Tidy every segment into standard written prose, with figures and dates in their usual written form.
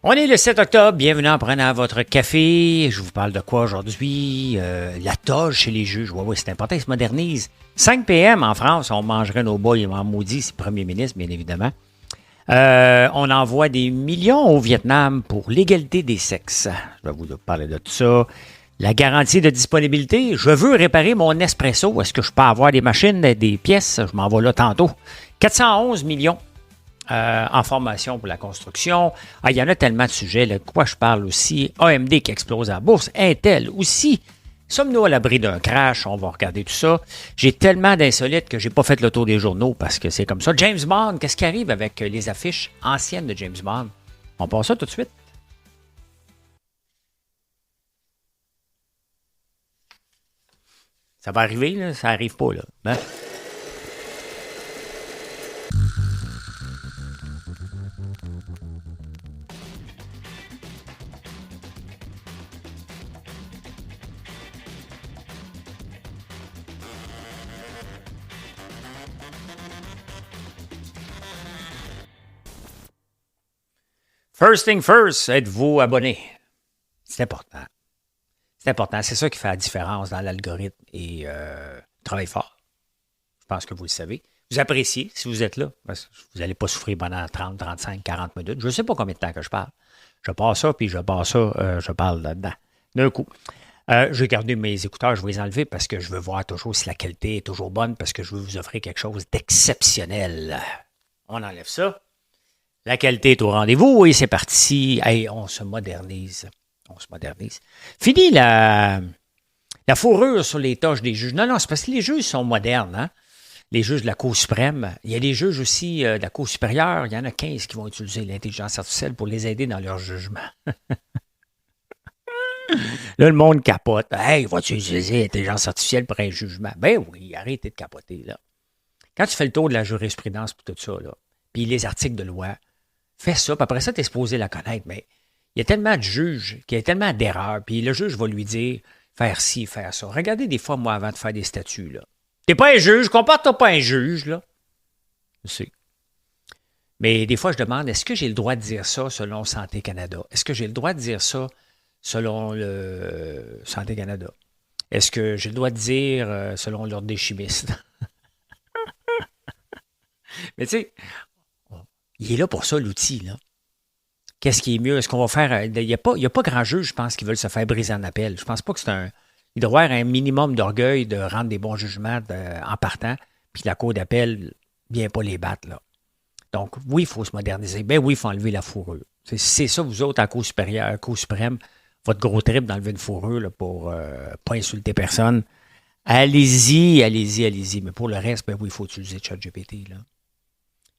On est le 7 octobre, bienvenue en prenant votre café. Je vous parle de quoi aujourd'hui? La toge chez les juges. Oui, c'est important, ils se modernisent. 5 p.m. en France, on mangerait nos bols en maudit, c'est le premier ministre, bien évidemment. On envoie des millions au Vietnam pour l'égalité des sexes. Je vais vous parler de tout ça. La garantie de disponibilité. Je veux réparer mon espresso. Est-ce que je peux avoir des machines, des pièces? Je m'en vais là tantôt. 411 millions. En formation pour la construction. Il y en a tellement de sujets. De quoi je parle aussi? AMD qui explose à la bourse. Intel aussi. Sommes-nous à l'abri d'un crash? On va regarder tout ça. J'ai tellement d'insolites que j'ai pas fait le tour des journaux parce que c'est comme ça. James Bond, qu'est-ce qui arrive avec les affiches anciennes de James Bond? On passe ça tout de suite. Ça va arriver, là? Ça arrive pas, là. Hein? First thing first, êtes-vous abonné? C'est important. C'est important. C'est ça qui fait la différence dans l'algorithme et travaille fort. Je pense que vous le savez. Vous appréciez si vous êtes là, parce que vous n'allez pas souffrir pendant 30, 35, 40 minutes. Je ne sais pas combien de temps que je parle. Je passe ça, puis je passe ça, je parle là-dedans. D'un coup. J'ai gardé mes écouteurs, je vais les enlever parce que je veux voir toujours si la qualité est toujours bonne, parce que je veux vous offrir quelque chose d'exceptionnel. On enlève ça. La qualité est au rendez-vous et c'est parti. Hey, on se modernise. On se modernise. Fini la fourrure sur les toches des juges. Non, c'est parce que les juges sont modernes, hein? Les juges de la Cour suprême. Il y a des juges aussi de la Cour supérieure. Il y en a 15 qui vont utiliser l'intelligence artificielle pour les aider dans leur jugement. Là, le monde capote. Hey, vas-tu utiliser l'intelligence artificielle pour un jugement? Ben oui, arrêtez de capoter, là. Quand tu fais le tour de la jurisprudence et tout ça, là, puis les articles de loi, fais ça, puis après ça, tu es supposé la connaître. Mais il y a tellement de juges, qu'il y a tellement d'erreurs, puis le juge va lui dire faire ci, faire ça. Regardez des fois, moi, avant de faire des statuts, là. T'es pas un juge, comporte-toi pas un juge, là. Je sais. Mais des fois, je demande, est-ce que j'ai le droit de dire ça selon Santé Canada? Est-ce que j'ai le droit de dire ça selon le Santé Canada? Est-ce que j'ai le droit de dire selon l'Ordre des chimistes? Mais tu sais, il est là pour ça, l'outil, là. Qu'est-ce qui est mieux? Est-ce qu'on va faire... Il n'y a pas grand juge, je pense, qui veulent se faire briser en appel. Je pense pas que c'est un... Il doit y avoir un minimum d'orgueil de rendre des bons jugements en partant, puis que la Cour d'appel ne vient pas les battre, là. Donc, oui, il faut se moderniser. Ben oui, il faut enlever la fourrure. C'est ça, vous autres, en Cour supérieure, Cour suprême, votre gros trip d'enlever une fourrure là, pour pas insulter personne. Allez-y, allez-y, allez-y. Mais pour le reste, ben oui, il faut utiliser ChatGPT, là.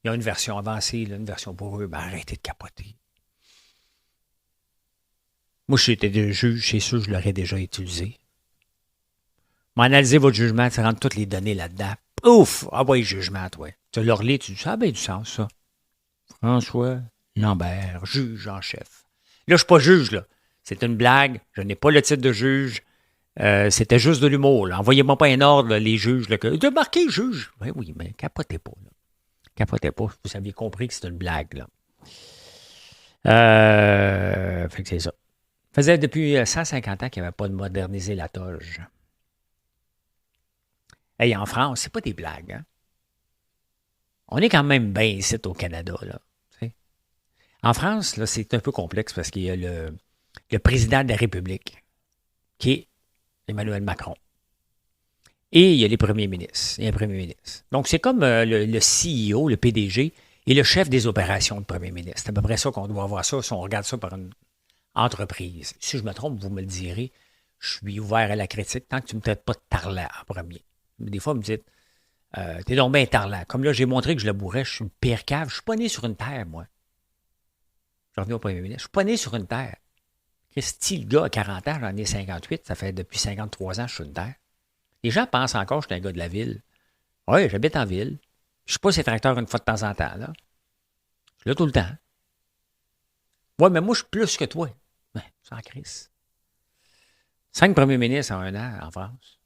Il y a une version avancée, là, une version pour eux. Ben arrêtez de capoter. Moi, si j'étais de juge, c'est sûr que je l'aurais déjà utilisé. Mais analysez votre jugement, tu rentres toutes les données là-dedans. Ouf! Ah ouais, jugement, toi. Tu l'as relé, tu dis ça a bien du sens, ça. François Lambert, juge en chef. Là, je ne suis pas juge, là. C'est une blague. Je n'ai pas le titre de juge. C'était juste de l'humour, là. Envoyez-moi pas un ordre, là, les juges. Là, que, de marquer juge. Ben oui, mais capotez pas, là. Capotez pas. Vous aviez compris que c'est une blague, là. Fait que c'est ça. Ça faisait depuis 150 ans qu'il n'y avait pas de moderniser la toge. Hey, en France, c'est pas des blagues, hein? On est quand même bien ici au Canada, là. T'sais. En France, là, c'est un peu complexe parce qu'il y a le président de la République, qui est Emmanuel Macron. Et il y a les premiers ministres. Il y a un premier ministre. Donc, c'est comme le CEO, le PDG, et le chef des opérations du premier ministre. C'est à peu près ça qu'on doit avoir ça si on regarde ça par une entreprise. Si je me trompe, vous me le direz. Je suis ouvert à la critique tant que tu ne me traites pas de tarlat en premier. Des fois, vous me dites, t'es donc bien tarlat. Comme là, j'ai montré que je le bourrais, je suis une pire cave. Je suis pas né sur une terre, moi. Je reviens au premier ministre. Je suis pas né sur une terre. Christy, le gars a 40 ans, j'en ai 58. Ça fait depuis 53 ans que je suis sur une terre. Les gens pensent encore que je suis un gars de la ville. Oui, j'habite en ville. Je suis pas ces tracteurs une fois de temps en temps, là. Je suis là tout le temps. Oui, mais moi, je suis plus que toi. Ben, sans crise. 5 premiers ministres en un an en France.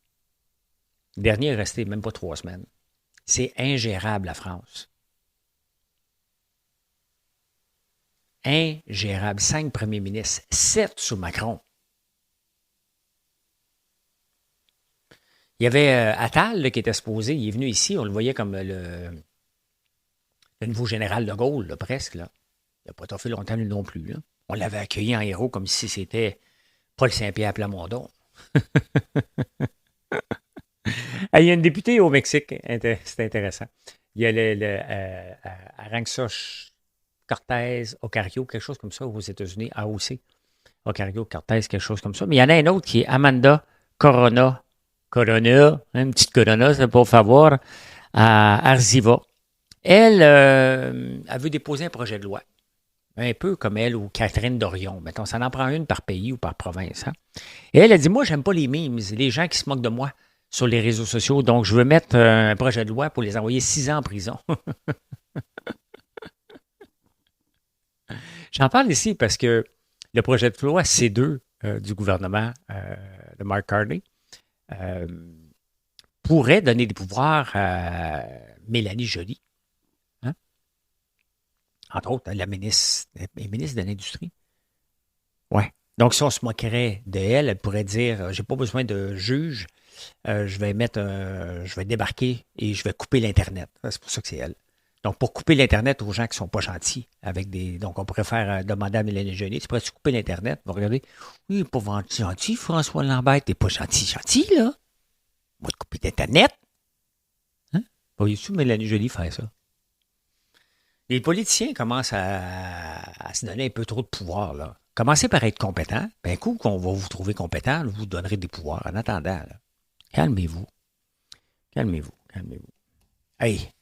Le dernier est resté même pas 3 semaines. C'est ingérable, la France. Ingérable. 5 premiers ministres, 7 sous Macron. Il y avait Attal là, qui était supposé, il est venu ici, on le voyait comme le nouveau général de Gaulle, là, presque. Là. Il n'a pas trop fait longtemps lui non plus. Là. On l'avait accueilli en héros comme si c'était Paul Saint-Pierre Plamondon. Il y a une députée au Mexique, c'est intéressant. Il y a Aranxa Cortez Ocario, quelque chose comme ça, aux États-Unis, AOC. Ocario Cortez, quelque chose comme ça. Mais il y en a un autre qui est Amanda Corona, une petite Corona, c'est pour favor, à Arziva. Elle veut déposer un projet de loi. Un peu comme elle ou Catherine Dorion. Mettons, ça en prend une par pays ou par province. Hein? Et elle a dit, moi, j'aime pas les memes, les gens qui se moquent de moi sur les réseaux sociaux. Donc, je veux mettre un projet de loi pour les envoyer 6 ans en prison. J'en parle ici parce que le projet de loi C2 du gouvernement de Mark Carney pourrait donner des pouvoirs à Mélanie Joly. Hein? Entre autres, la ministre de l'Industrie. Ouais. Donc, si on se moquerait d'elle, elle pourrait dire, j'ai pas besoin de juge, je vais débarquer et je vais couper l'Internet. C'est pour ça que c'est elle. Donc, pour couper l'Internet aux gens qui sont pas gentils, donc on pourrait faire demander à Mélanie Joly, tu pourrais-tu couper l'Internet? On va regarder, oui, pas gentil, François Lambert, t'es pas gentil, là. On va te couper l'Internet. Hein? Voyez-tu Mélanie Joly faire ça? Les politiciens commencent à se donner un peu trop de pouvoir, là. Commencez par être compétent. Ben, un coup qu'on va vous trouver compétent, vous donnerez des pouvoirs. En attendant, là, calmez-vous. Calmez-vous. Hey!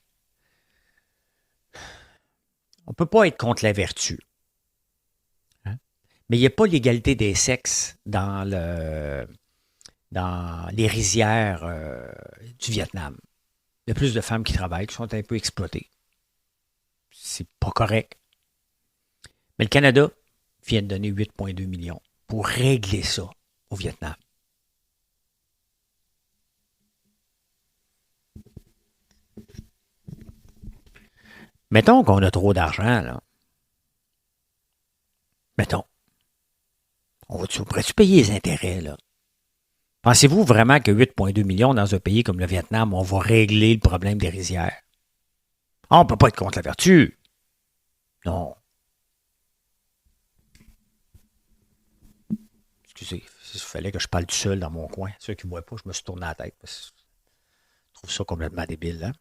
On ne peut pas être contre la vertu. Hein? Mais il n'y a pas l'égalité des sexes dans les rizières du Vietnam. Il y a plus de femmes qui travaillent, qui sont un peu exploitées. C'est pas correct. Mais le Canada vient de donner 8,2 millions pour régler ça au Vietnam. Mettons qu'on a trop d'argent, là. Mettons. On pourrait-tu payer les intérêts, là? Pensez-vous vraiment que 8,2 millions dans un pays comme le Vietnam, on va régler le problème des rizières? On ne peut pas être contre la vertu. Non. Excusez, il fallait que je parle tout seul dans mon coin. Ceux qui ne voient pas, je me suis tourné la tête. Je trouve ça complètement débile, hein?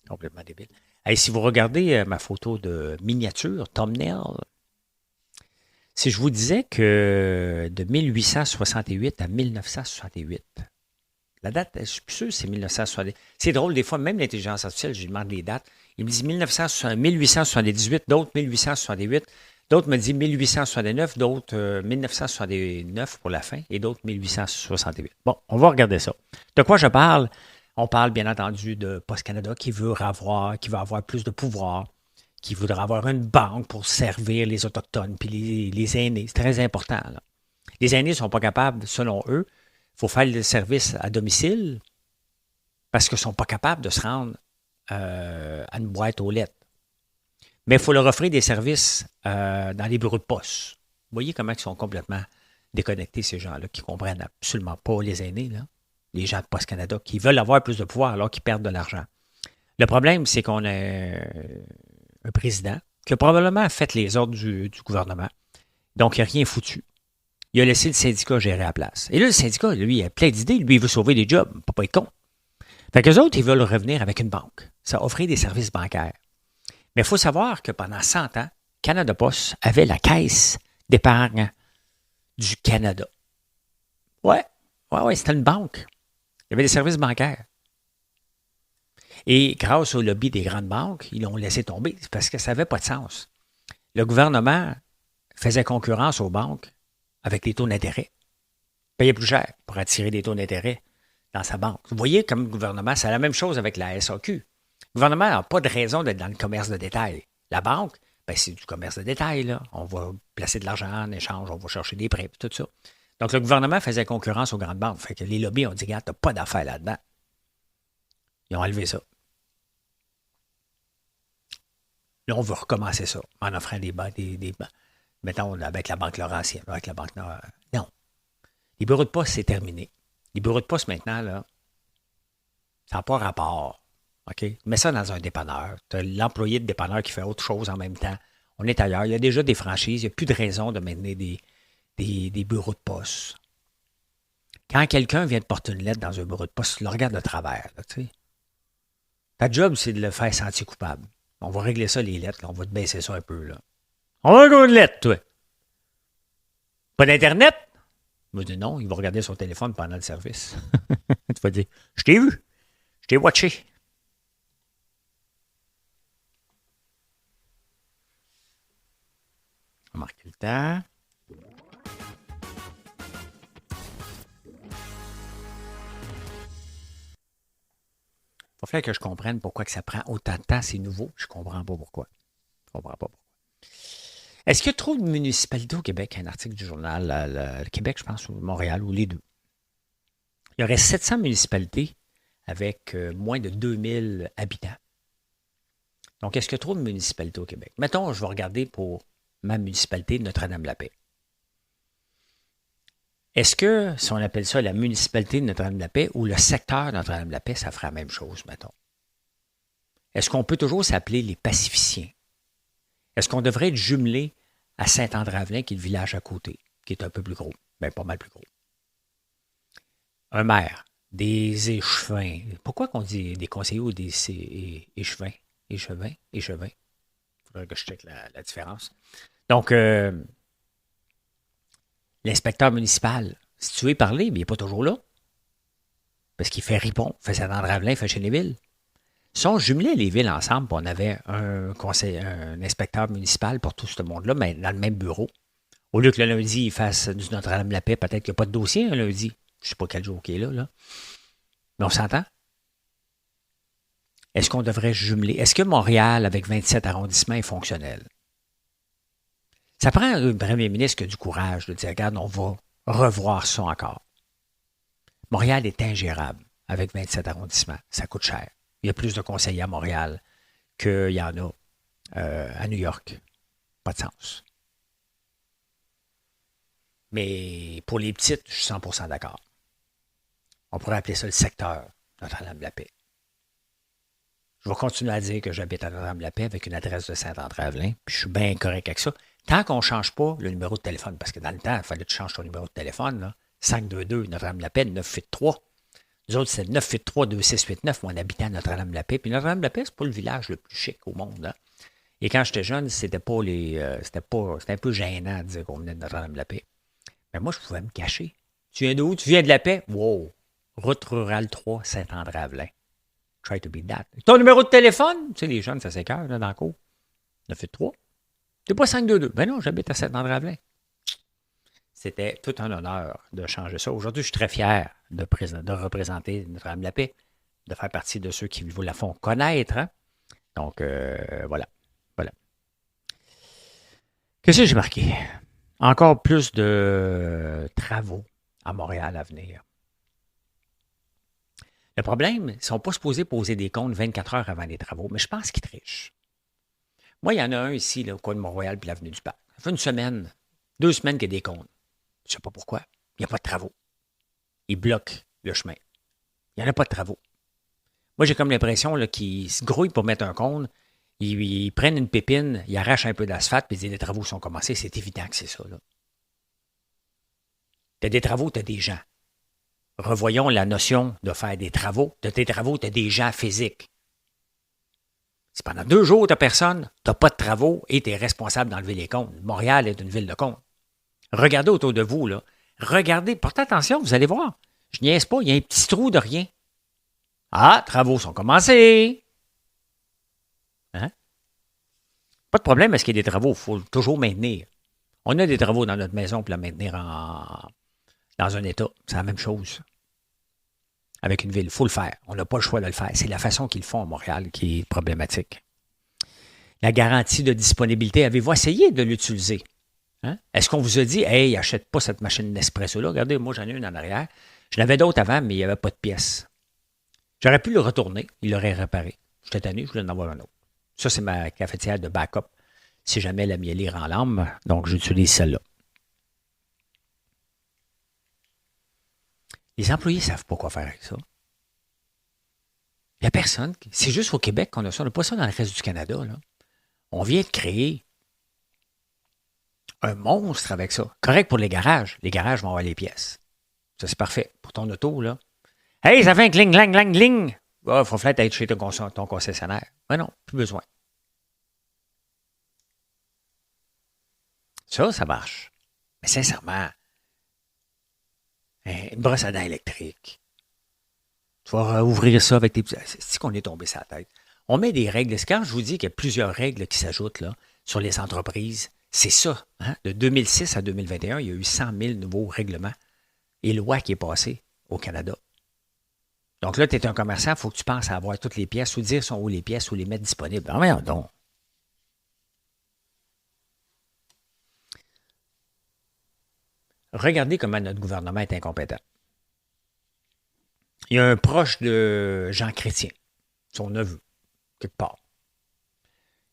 Complètement débile. Hey, si vous regardez ma photo de miniature, thumbnail, si je vous disais que de 1868 à 1968, la date, je suis plus sûr que c'est 1968. C'est drôle, des fois, même l'intelligence artificielle, je lui demande les dates. Il me dit 1878, d'autres 1868, d'autres me disent 1869, d'autres 1969 pour la fin, et d'autres 1868. Bon, on va regarder ça. De quoi je parle? On parle bien entendu de Post Canada qui veut avoir plus de pouvoir, qui voudra avoir une banque pour servir les Autochtones puis les aînés. C'est très important. Là. Les aînés ne sont pas capables, selon eux, il faut faire le service à domicile parce qu'ils ne sont pas capables de se rendre à une boîte aux lettres. Mais il faut leur offrir des services dans les bureaux de poste. Vous voyez comment ils sont complètement déconnectés, ces gens-là, qui ne comprennent absolument pas les aînés, là. Les gens de Post Canada, qui veulent avoir plus de pouvoir alors qu'ils perdent de l'argent. Le problème, c'est qu'on a un président qui a probablement fait les ordres du gouvernement. Donc, il n'a rien foutu. Il a laissé le syndicat gérer à la place. Et là, le syndicat, lui, il a plein d'idées. Lui, il veut sauver des jobs. Il ne peut pas être con. Fait qu'eux autres, ils veulent revenir avec une banque. Ça offrir des services bancaires. Mais il faut savoir que pendant 100 ans, Canada Post avait la caisse d'épargne du Canada. Ouais, c'était une banque. Il y avait des services bancaires. Et grâce au lobby des grandes banques, ils l'ont laissé tomber parce que ça n'avait pas de sens. Le gouvernement faisait concurrence aux banques avec les taux d'intérêt. Payait plus cher pour attirer des taux d'intérêt dans sa banque. Vous voyez, comme le gouvernement, c'est la même chose avec la SAQ. Le gouvernement n'a pas de raison d'être dans le commerce de détail. La banque, c'est du commerce de détail. Là. On va placer de l'argent en échange, on va chercher des prêts, tout ça. Donc, le gouvernement faisait concurrence aux grandes banques. Fait que les lobbies ont dit, regarde, t'as pas d'affaires là-dedans. Ils ont enlevé ça. Là, on veut recommencer ça en offrant mettons, avec la Banque Laurentienne, avec la Banque Nord. Non. Les bureaux de poste, c'est terminé. Les bureaux de poste, maintenant, là, ça n'a pas rapport. OK? Mets ça dans un dépanneur. Tu as l'employé de dépanneur qui fait autre chose en même temps. On est ailleurs. Il y a déjà des franchises. Il n'y a plus de raison de maintenir des bureaux de poste. Quand quelqu'un vient de porter une lettre dans un bureau de poste, tu le regardes de travers. Là, tu sais. Ta job, c'est de le faire sentir coupable. On va régler ça, les lettres. Là. On va te baisser ça un peu. Là. On va regarder une lettre, toi. Pas d'Internet? Je dis non, il va regarder son téléphone pendant le service. Tu vas dire, je t'ai vu. Je t'ai watché. On va marquer le temps. Il va falloir que je comprenne pourquoi que ça prend autant de temps. C'est nouveau. Je ne comprends pas pourquoi. Je comprends pas pourquoi. Est-ce qu'il y a trop de municipalités au Québec? Un article du journal, le Québec, je pense, ou Montréal, ou les deux. Il y aurait 700 municipalités avec moins de 2000 habitants. Donc, est-ce qu'il y a trop de municipalités au Québec? Mettons, je vais regarder pour ma municipalité, Notre-Dame-la-Paix. Est-ce que, si on appelle ça la municipalité de Notre-Dame-la-Paix ou le secteur de Notre-Dame-la-Paix, ça ferait la même chose, mettons? Est-ce qu'on peut toujours s'appeler les Pacificiens? Est-ce qu'on devrait être jumelé à Saint-André-Avelin, qui est le village à côté, qui est un peu plus gros? Bien, pas mal plus gros. Un maire, des échevins. Pourquoi qu'on dit des conseillers ou des échevins? Échevins? Il faudrait que je check la différence. Donc, l'inspecteur municipal, si tu veux y parler, mais il n'est pas toujours là. Parce qu'il fait Ripon, fait Saint-André-Avelin, fait Chénéville. Si on jumelait les villes ensemble, puis on avait un inspecteur municipal pour tout ce monde-là, mais dans le même bureau. Au lieu que le lundi, il fasse du Notre-Dame-la-Paix, peut-être qu'il n'y a pas de dossier un lundi. Je ne sais pas quel jour qui est là. Mais on s'entend? Est-ce qu'on devrait jumeler? Est-ce que Montréal, avec 27 arrondissements, est fonctionnel? Ça prend un premier ministre qui a du courage de dire, regarde, on va revoir ça encore. Montréal est ingérable avec 27 arrondissements. Ça coûte cher. Il y a plus de conseillers à Montréal qu'il y en a à New York. Pas de sens. Mais pour les petites, je suis 100% d'accord. On pourrait appeler ça le secteur Notre-Dame-la-Paix. Je vais continuer à dire que j'habite à Notre-Dame-la-Paix avec une adresse de Saint-André-Avelin, puis je suis bien correct avec ça. Tant qu'on ne change pas le numéro de téléphone, parce que dans le temps, il fallait que tu changes ton numéro de téléphone, là, 522 Notre-Dame-la-Paix, 983. Nous autres, c'est 983-2689, mon habitant à Notre-Dame-la-Paix. Puis Notre-Dame-la-Paix, c'est pas le village le plus chic au monde. Hein? Et quand j'étais jeune, c'était un peu gênant de dire qu'on venait de Notre-Dame-la-Paix. Mais moi, je pouvais me cacher. Tu viens d'où? Tu viens de la Paix? Wow! Route rurale 3, Saint-André-Avelin. Try to be that. Ton numéro de téléphone? Tu sais, les jeunes, ça s'écoeure dans le cours. 983. T'es pas 522. Ben non, j'habite à Saint-André-Avelin. C'était tout un honneur de changer ça. Aujourd'hui, je suis très fier de représenter Notre-Dame-la-Paix, de faire partie de ceux qui vous la font connaître. Hein? Donc, voilà. Qu'est-ce que j'ai marqué? Encore plus de travaux à Montréal à venir. Le problème, ils ne sont pas supposés poser des comptes 24 heures avant les travaux, mais je pense qu'ils trichent. Moi, il y en a un ici, là, au coin de Montréal, puis l'avenue du Parc. Ça fait une semaine, 2 semaines qu'il y a des comptes. Je ne sais pas pourquoi. Il n'y a pas de travaux. Ils bloquent le chemin. Il n'y en a pas de travaux. Moi, j'ai comme l'impression là, qu'ils se grouillent pour mettre un cône. Ils prennent une pépine, ils arrachent un peu d'asphalte, puis ils disent les travaux sont commencés. C'est évident que c'est ça. Tu as des travaux, tu as des gens. Revoyons la notion de faire des travaux. De tes travaux, tu as des gens physiques. Si pendant 2 jours, tu n'as personne, tu n'as pas de travaux et tu es responsable d'enlever les comptes. Montréal est une ville de comptes. Regardez autour de vous, là. Regardez, portez attention, vous allez voir. Je niaise pas, il y a un petit trou de rien. Ah, travaux sont commencés. Hein? Pas de problème, est-ce qu'il y a des travaux? Il faut toujours maintenir. On a des travaux dans notre maison pour la maintenir dans un état. C'est la même chose. Avec une ville, il faut le faire. On n'a pas le choix de le faire. C'est la façon qu'ils le font à Montréal qui est problématique. La garantie de disponibilité, avez-vous essayé de l'utiliser? Hein? Est-ce qu'on vous a dit, hey, achète pas cette machine Nespresso-là? Regardez, moi, j'en ai une en arrière. Je n'avais d'autres avant, mais il n'y avait pas de pièces. J'aurais pu le retourner. Il l'aurait réparé. J'étais tanné, je voulais en avoir un autre. Ça, c'est ma cafetière de backup si jamais la mielée rend l'âme. Donc, j'utilise celle-là. Les employés ne savent pas quoi faire avec ça. Il n'y a personne. C'est juste au Québec qu'on a ça. On n'a pas ça dans le reste du Canada. Là. On vient de créer un monstre avec ça. Correct pour les garages. Les garages vont avoir les pièces. Ça, c'est parfait. Pour ton auto, là. Hey, ça fait un cling, clang, clang, cling. Il faut peut-être être chez ton concessionnaire. Mais non, plus besoin. Ça marche. Mais sincèrement, une brosse à dents électrique. Tu vas ouvrir ça avec tes petits... C'est qu'on est tombé sur la tête. On met des règles. C'est quand je vous dis qu'il y a plusieurs règles qui s'ajoutent là, sur les entreprises, c'est ça. Hein? De 2006 à 2021, il y a eu 100 000 nouveaux règlements et lois qui est passées au Canada. Donc là, tu es un commerçant, il faut que tu penses à avoir toutes les pièces, ou dire sont où les pièces, ou les mettre disponibles. Ah, voyons donc. Regardez comment notre gouvernement est incompétent. Il y a un proche de Jean Chrétien, son neveu, quelque part.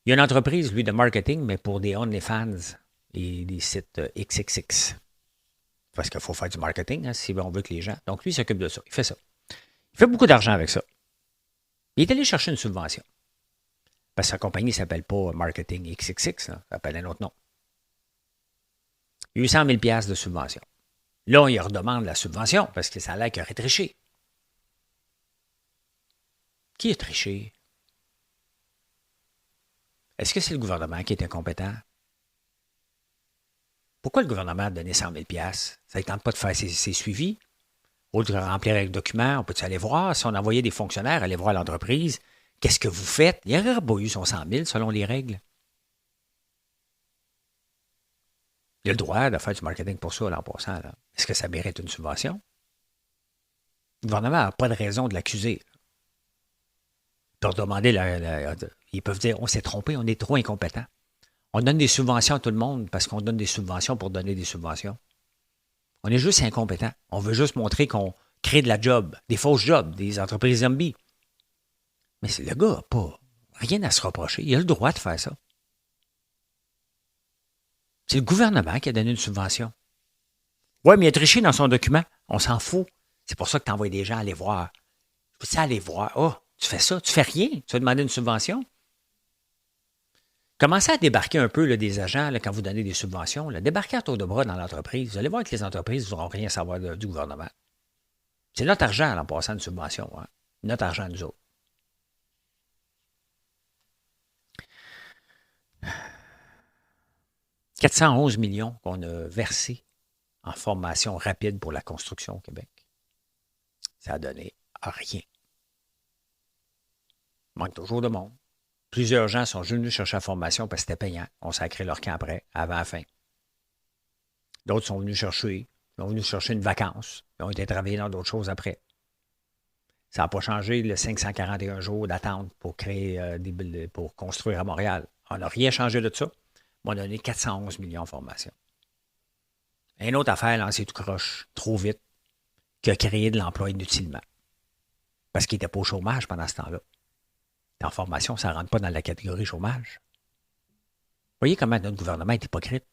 Il y a une entreprise, lui, de marketing, mais pour des OnlyFans et des sites XXX. Parce qu'il faut faire du marketing, hein, si on veut que les gens... Donc, lui, il s'occupe de ça. Il fait ça. Il fait beaucoup d'argent avec ça. Il est allé chercher une subvention. Parce que sa compagnie ne s'appelle pas Marketing XXX, là, ça s'appelle un autre nom. Il y a eu 100 000 $ de subvention. Là, on lui redemande la subvention parce que ça a l'air qu'il aurait triché. Qui a triché? Est-ce que c'est le gouvernement qui est incompétent? Pourquoi le gouvernement a donné 100 000 $? Ça ne tente pas de faire ses suivis. Au lieu de remplir avec document, on peut aller voir. Si on envoyait des fonctionnaires aller voir l'entreprise, qu'est-ce que vous faites? Il n'aurait pas eu son 100 000 selon les règles. Il a le droit de faire du marketing pour ça, là, en passant. Là. Est-ce que ça mérite une subvention? Le gouvernement n'a pas de raison de l'accuser. Ils peuvent demander, ils peuvent dire, on s'est trompé, on est trop incompétent. On donne des subventions à tout le monde parce qu'on donne des subventions pour donner des subventions. On est juste incompétent. On veut juste montrer qu'on crée de la job, des fausses jobs, des entreprises zombies. Mais le gars n'a pas rien à se reprocher. Il a le droit de faire ça. C'est le gouvernement qui a donné une subvention. Oui, mais il a triché dans son document. On s'en fout. C'est pour ça que tu envoies des gens aller voir. Tu peux aller voir. Oh, tu fais ça, tu fais rien. Tu vas demander une subvention. Commencez à débarquer un peu là, des agents là, quand vous donnez des subventions. Là. Débarquez à tour de bras dans l'entreprise. Vous allez voir que les entreprises ne voudront rien savoir du gouvernement. C'est notre argent en passant une subvention. Hein. Notre argent, nous autres. « 411 millions qu'on a versés en formation rapide pour la construction au Québec. Ça a donné rien. Il manque toujours de monde. Plusieurs gens sont venus chercher la formation parce que c'était payant. On sacrait leur camp après, avant la fin. D'autres sont venus chercher une vacance. Ils ont été travailler dans d'autres choses après. Ça n'a pas changé le 541 jours d'attente pour créer pour construire à Montréal. On n'a rien changé de ça. On a donné 411 millions de formations. Une autre affaire, lancée tout croche, trop vite, qui a créé de l'emploi inutilement. Parce qu'il n'était pas au chômage pendant ce temps-là. En formation, ça ne rentre pas dans la catégorie chômage. Vous voyez comment notre gouvernement est hypocrite?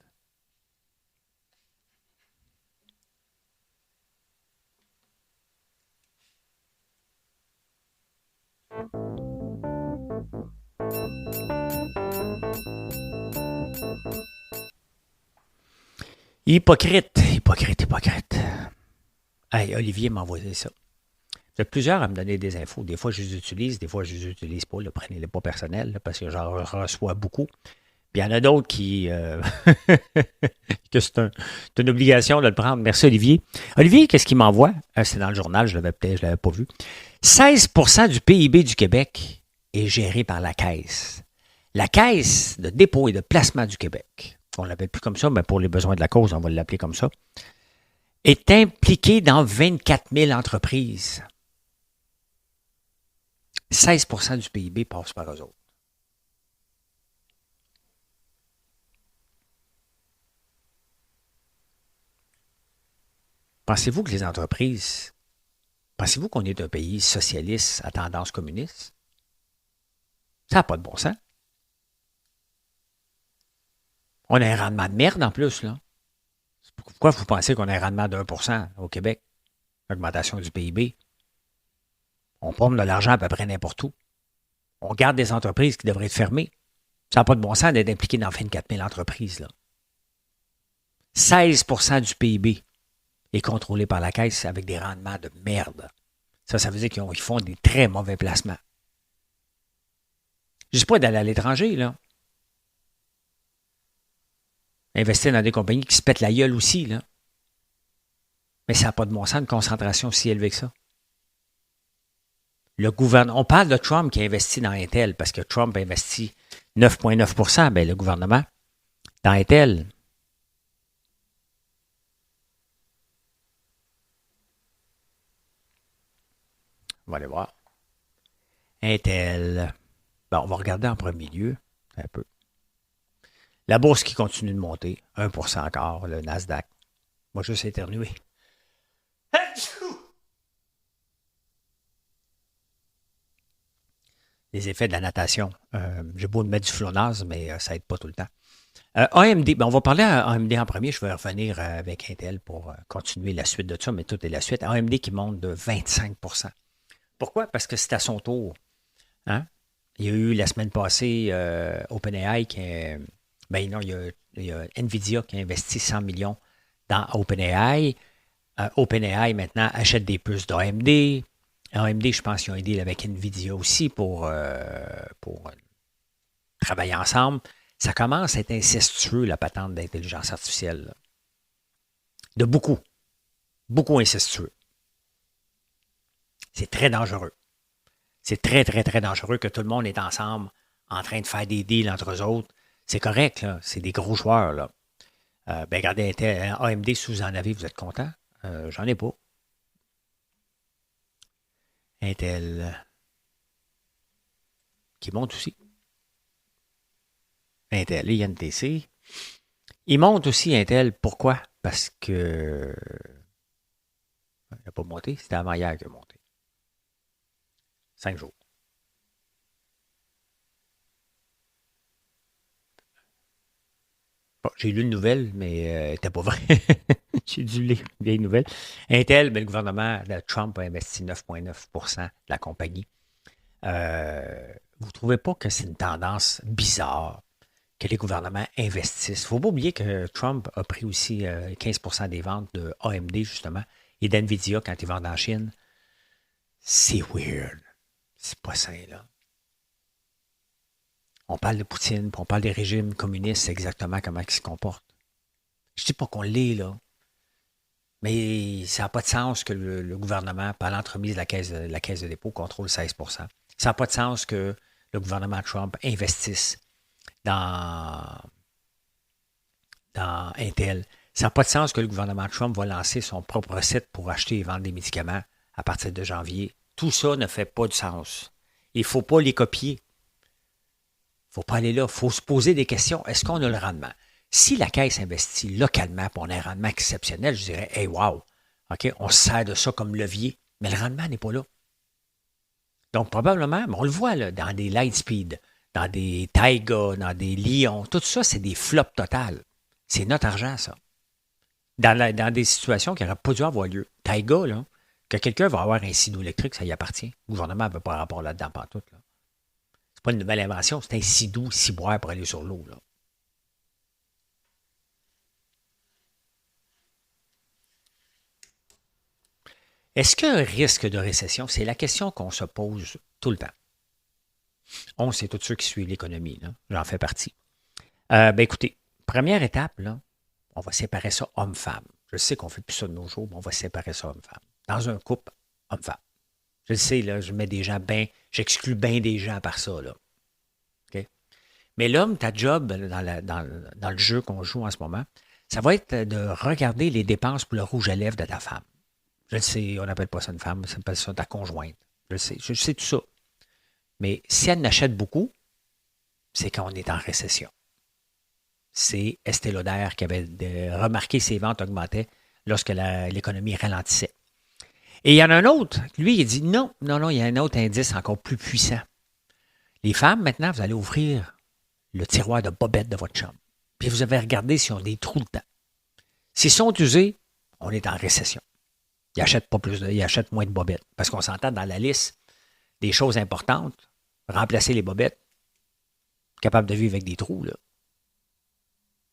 Hypocrite. Hey, Olivier m'a envoyé ça. Vous êtes plusieurs à me donner des infos. Des fois, je les utilise, des fois, je ne les utilise pas. Prenez-les pas personnels, parce que j'en reçois beaucoup. Puis il y en a d'autres qui... que c'est une obligation de le prendre. Merci, Olivier. Olivier, qu'est-ce qu'il m'envoie? C'est dans le journal, je ne l'avais pas vu. 16% du PIB du Québec est géré par la Caisse. La Caisse de dépôt et de placement du Québec, on ne l'appelle plus comme ça, mais pour les besoins de la cause, on va l'appeler comme ça, est impliquée dans 24 000 entreprises. 16% du PIB passe par eux autres. Pensez-vous que les entreprises, pensez-vous qu'on est un pays socialiste à tendance communiste? Ça n'a pas de bon sens. On a un rendement de merde en plus, là. Pourquoi vous pensez qu'on a un rendement de 1% au Québec? Augmentation du PIB. On pompe de l'argent à peu près n'importe où. On garde des entreprises qui devraient être fermées. Ça n'a pas de bon sens d'être impliqué dans 24 000 entreprises, là. 16% du PIB est contrôlé par la Caisse avec des rendements de merde. Ça veut dire qu'ils font des très mauvais placements. Je ne dis pas d'aller à l'étranger, là. Investir dans des compagnies qui se pètent la gueule aussi, là. Mais ça n'a pas de bon sens, une concentration si élevée que ça. Le gouvernement, on parle de Trump qui a investi dans Intel, parce que Trump a investi 9,9 %. Bien, le gouvernement, dans Intel. On va aller voir. Intel. Bon, on va regarder en premier lieu, un peu. La bourse qui continue de monter, 1% encore, le Nasdaq. Moi, juste éternué. Les effets de la natation. J'ai beau me mettre du flonase, mais ça aide pas tout le temps. AMD, ben on va parler à AMD en premier. Je vais revenir avec Intel pour continuer la suite de ça, mais tout est la suite. AMD qui monte de 25%. Pourquoi? Parce que c'est à son tour. Hein? Il y a eu la semaine passée OpenAI qui est... Ben non, il y a NVIDIA qui a investi 100 millions dans OpenAI. OpenAI, maintenant, achète des puces d'AMD. AMD, je pense qu'ils ont aidé avec NVIDIA aussi pour travailler ensemble. Ça commence à être incestueux, la patente d'intelligence artificielle. Là. De beaucoup. Beaucoup incestueux. C'est très dangereux. C'est très, très, très dangereux que tout le monde est ensemble en train de faire des deals entre eux autres. C'est correct, là. C'est des gros joueurs, là. Ben, regardez, AMD, si vous en avez, vous êtes content. J'en ai pas. Intel. Qui monte aussi. Intel et INTC. Il monte aussi Intel. Pourquoi? Parce que... Il n'a pas monté. C'était avant hier qu'il a monté. 5 jours. Bon, j'ai lu une nouvelle, mais elle n'était pas vraie. J'ai dû lire une vieille nouvelle. Intel, ben, le gouvernement de Trump a investi 9,9% de la compagnie. Vous ne trouvez pas que c'est une tendance bizarre que les gouvernements investissent? Il ne faut pas oublier que Trump a pris aussi 15% des ventes de AMD, justement, et d'NVIDIA quand ils vendent en Chine. C'est weird. C'est pas sain, là. On parle de Poutine, puis on parle des régimes communistes, c'est exactement comment ils se comportent. Je ne dis pas qu'on l'est, là. Mais ça n'a pas de sens que le gouvernement, par l'entremise de la caisse de dépôt, contrôle 16%. Ça n'a pas de sens que le gouvernement Trump investisse dans Intel. Ça n'a pas de sens que le gouvernement Trump va lancer son propre site pour acheter et vendre des médicaments à partir de janvier. Tout ça ne fait pas de sens. Il ne faut pas les copier. Il ne faut pas aller là. Il faut se poser des questions. Est-ce qu'on a le rendement? Si la Caisse investit localement pour on a un rendement exceptionnel, je dirais, hey, wow, OK, on se sert de ça comme levier, mais le rendement n'est pas là. Donc, probablement, on le voit là, dans des Lightspeed, dans des Taiga, dans des Lions, tout ça, c'est des flops totales. C'est notre argent, ça. Dans des situations qui n'auraient pas dû avoir lieu. Taiga, là, que quelqu'un va avoir un sinou électrique, ça y appartient. Le gouvernement ne veut pas rapport là-dedans, pas tout. Là. C'est pas une nouvelle invention, c'est un sidou, ciboire pour aller sur l'eau, là. Est-ce qu'il y a un risque de récession? C'est la question qu'on se pose tout le temps. On, c'est tous ceux qui suivent l'économie, là. J'en fais partie. Ben écoutez, première étape, là, on va séparer ça homme-femme. Je sais qu'on ne fait plus ça de nos jours, mais on va séparer ça homme-femme. Dans un couple, homme-femme. Je le sais, là, je mets des gens bien, j'exclus bien des gens par ça, là. OK? Mais l'homme, ta job dans le jeu qu'on joue en ce moment, ça va être de regarder les dépenses pour le rouge à lèvres de ta femme. Je le sais, on n'appelle pas ça une femme, on appelle ça ta conjointe. Je le sais tout ça. Mais si elle n'achète beaucoup, c'est qu'on est en récession. C'est Estée Lauder qui avait remarqué ses ventes augmentaient lorsque l'économie ralentissait. Et il y en a un autre, lui, il dit non, il y a un autre indice encore plus puissant. Les femmes, maintenant, vous allez ouvrir le tiroir de bobettes de votre chambre. Puis vous avez regardé s'ils ont des trous dedans. S'ils sont usés, on est en récession. Ils achètent moins de bobettes. Parce qu'on s'entend dans la liste des choses importantes, remplacer les bobettes, capable de vivre avec des trous, là.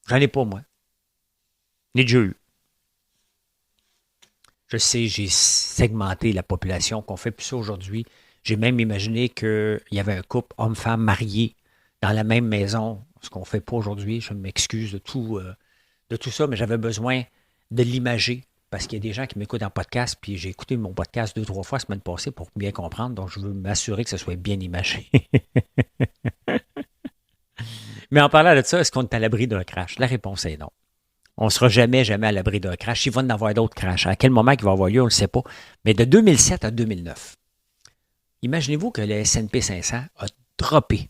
J'en ai pas, moi. Ni déjà eu. Je sais, j'ai segmenté la population, qu'on fait plus ça aujourd'hui. J'ai même imaginé qu'il y avait un couple homme-femme marié dans la même maison, ce qu'on ne fait pas aujourd'hui. Je m'excuse de tout ça, mais j'avais besoin de l'imager parce qu'il y a des gens qui m'écoutent en podcast, puis j'ai écouté mon podcast 2-3 fois la semaine passée pour bien comprendre, donc je veux m'assurer que ce soit bien imagé. Mais en parlant de ça, est-ce qu'on est à l'abri d'un crash? La réponse est non. On ne sera jamais à l'abri d'un crash. Il va en avoir d'autres crashs. À quel moment il va avoir lieu, on ne le sait pas. Mais de 2007 à 2009, imaginez-vous que le S&P 500 a droppé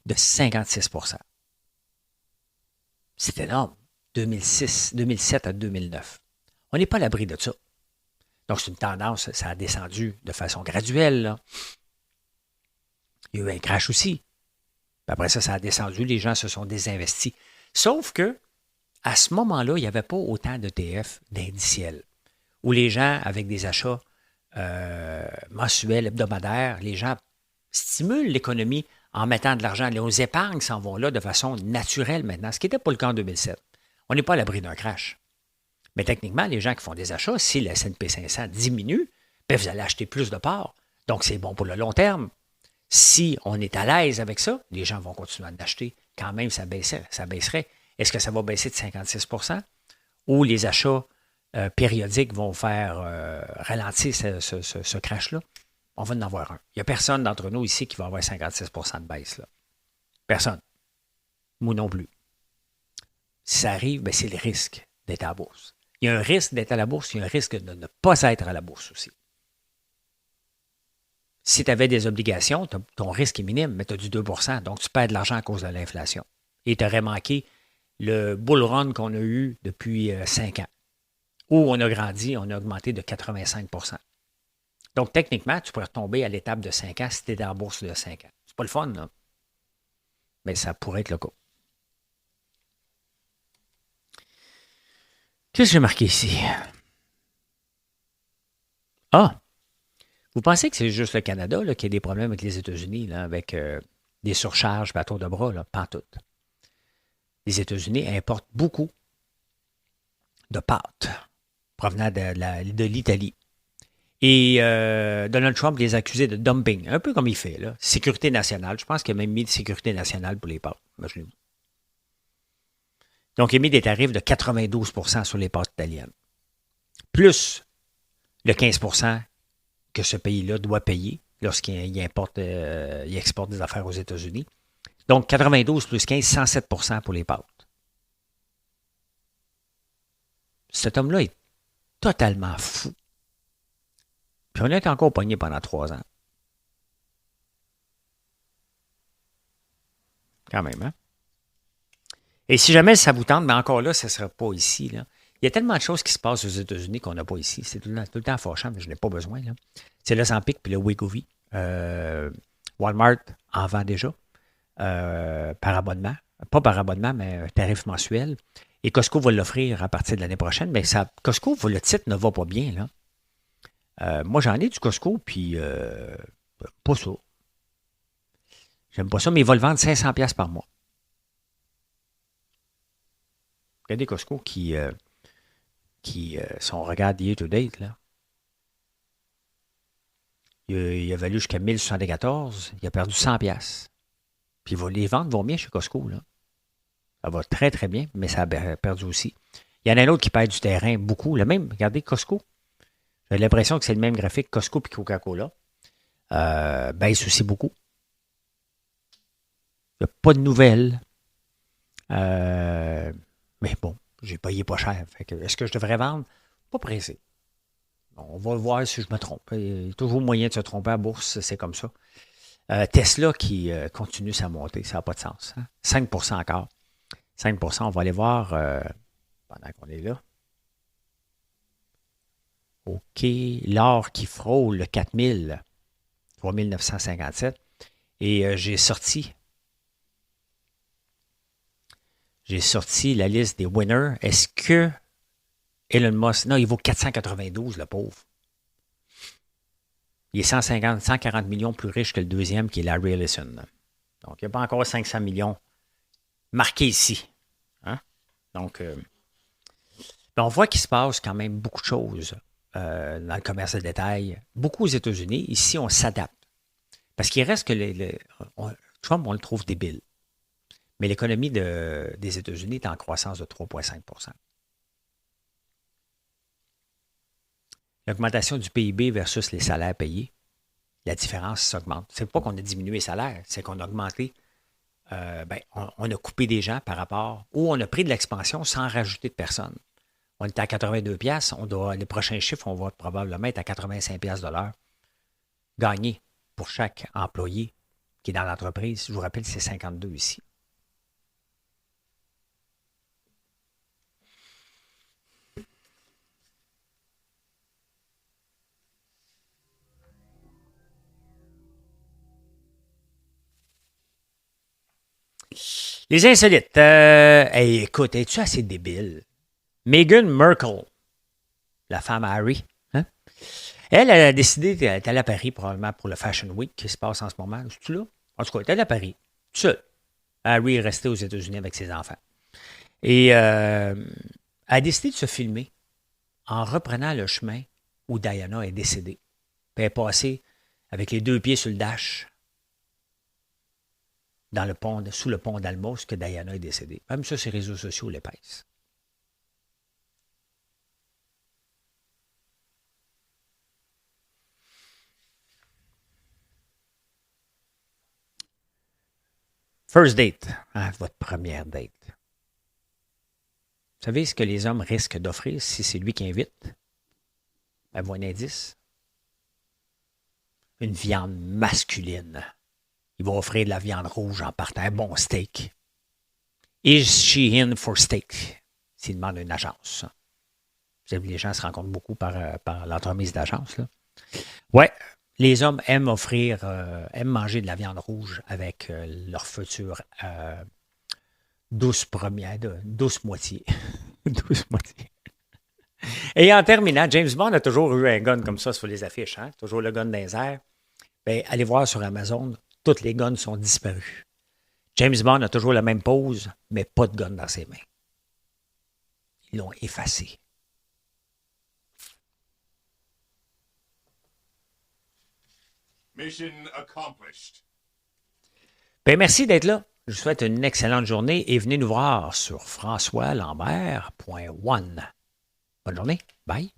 de 56%. C'est énorme. 2007 à 2009. On n'est pas à l'abri de ça. Donc, c'est une tendance, ça a descendu de façon graduelle, là. Il y a eu un crash aussi. Puis après ça, ça a descendu. Les gens se sont désinvestis. Sauf que, à ce moment-là, il n'y avait pas autant d'ETF d'indiciels, où les gens, avec des achats mensuels, hebdomadaires, les gens stimulent l'économie en mettant de l'argent. Les épargnes s'en vont là de façon naturelle maintenant, ce qui n'était pas le cas en 2007. On n'est pas à l'abri d'un crash. Mais techniquement, les gens qui font des achats, si le S&P 500 diminue, bien, vous allez acheter plus de parts. Donc, c'est bon pour le long terme. Si on est à l'aise avec ça, les gens vont continuer à en acheter. Quand même, ça baisserait. Est-ce que ça va baisser de 56% ou les achats périodiques vont faire ralentir ce crash-là? On va en avoir un. Il n'y a personne d'entre nous ici qui va avoir 56% de baisse, là. Personne. Moi non plus. Si ça arrive, bien, c'est le risque d'être à la bourse. Il y a un risque d'être à la bourse, il y a un risque de ne pas être à la bourse aussi. Si tu avais des obligations, ton risque est minime, mais tu as du 2%, donc tu perds de l'argent à cause de l'inflation. Et tu aurais manqué le bull run qu'on a eu depuis 5 ans, où on a grandi, on a augmenté de 85%. Donc, techniquement, tu pourrais retomber à l'étape de 5 ans si tu es dans la bourse de 5 ans. C'est pas le fun, là. Mais ça pourrait être le cas. Qu'est-ce que j'ai marqué ici? Ah! Vous pensez que c'est juste le Canada là, qui a des problèmes avec les États-Unis, là, avec des surcharges à tour de bras? Là, pas toutes. Les États-Unis importent beaucoup de pâtes provenant de l'Italie. Et Donald Trump les a accusés de dumping, un peu comme il fait, là. Sécurité nationale. Je pense qu'il a même mis de sécurité nationale pour les pâtes. Imaginez-vous. Donc, il a mis des tarifs de 92% sur les pâtes italiennes. Plus le 15% que ce pays-là doit payer lorsqu'il exporte des affaires aux États-Unis. Donc, 92 plus 15, 107% pour les pâtes. Cet homme-là est totalement fou. Puis on est encore pogné pendant 3 ans. Quand même, hein? Et si jamais ça vous tente, mais encore là, ça ne sera pas ici, là. Il y a tellement de choses qui se passent aux États-Unis qu'on n'a pas ici. C'est tout le temps fâchant, mais je n'ai pas besoin, là. C'est le Zampic puis le Wegovy. Walmart en vend déjà par abonnement. Pas par abonnement, mais un tarif mensuel. Et Costco va l'offrir à partir de l'année prochaine. Mais Costco, le titre ne va pas bien, là. Moi, j'en ai du Costco, puis pas ça. J'aime pas ça, mais ils vont le vendre 500$ par mois. Regardez Costco qui son regard year-to-date, là. Il a valu jusqu'à 1074, il a perdu 100$. Puis les ventes vont bien chez Costco, là. Ça va très, très bien, mais ça a perdu aussi. Il y en a un autre qui perd du terrain beaucoup. Le même, regardez, Costco. J'ai l'impression que c'est le même graphique, Costco et Coca-Cola. Baisse aussi beaucoup. Il n'y a pas de nouvelles. Mais bon, j'ai payé pas cher. Est-ce que je devrais vendre? Pas pressé. On va voir si je me trompe. Il y a toujours moyen de se tromper à la bourse, c'est comme ça. Tesla qui continue sa montée, ça n'a pas de sens. Hein? 5% encore. 5%, on va aller voir pendant qu'on est là. OK. L'or qui frôle le 4000, 3957. Et j'ai sorti J'ai sorti la liste des winners. Est-ce que Elon Musk... Non, il vaut 492, le pauvre. Il est 140 millions plus riche que le deuxième, qui est Larry Ellison. Donc, il n'y a pas encore 500 millions marqués ici. Hein? Donc, on voit qu'il se passe quand même beaucoup de choses dans le commerce de détail. Beaucoup aux États-Unis. Ici, on s'adapte. Parce qu'il reste que Trump, on le trouve débile. Mais l'économie des États-Unis est en croissance de 3,5 %. L'augmentation du PIB versus les salaires payés, la différence s'augmente. C'est pas qu'on a diminué les salaires, c'est qu'on a augmenté, on a coupé des gens par rapport, ou on a pris de l'expansion sans rajouter de personnes. On est à 82 pièces, les prochains chiffres, on va probablement être à 85 pièces de l'heure gagné pour chaque employé qui est dans l'entreprise. Je vous rappelle, c'est 52 ici. Les insolites. Écoute, es-tu assez débile? Meghan Markle, la femme à Harry, hein? Elle a décidé d'être allée à Paris probablement pour le Fashion Week qui se passe en ce moment. Es-tu là? En tout cas, elle est allée à Paris, tout seul. Harry est resté aux États-Unis avec ses enfants. Et elle a décidé de se filmer en reprenant le chemin où Diana est décédée. Puis elle est passée avec les 2 pieds sur le dash sous le pont d'Almos que Diana est décédée. Même ça, ces réseaux sociaux l'épaissent. First date, votre première date. Vous savez ce que les hommes risquent d'offrir si c'est lui qui invite? Avez-vous un indice? Une viande masculine. Il va offrir de la viande rouge en partant un bon steak. Is she in for steak? S'il demande une agence. Vous savez, les gens se rencontrent beaucoup par l'entremise d'agence. Ouais, les hommes aiment aiment manger de la viande rouge avec leur future douce moitié. Douce moitié. Et en terminant, James Bond a toujours eu un gun comme ça sur les affiches. Hein? Toujours le gun dans les airs. Bien, allez voir sur Amazon, toutes les guns sont disparues. James Bond a toujours la même pose, mais pas de gun dans ses mains. Ils l'ont effacé. Mission accomplished. Bien, merci d'être là. Je vous souhaite une excellente journée et venez nous voir sur françoislambert.one. Bonne journée. Bye.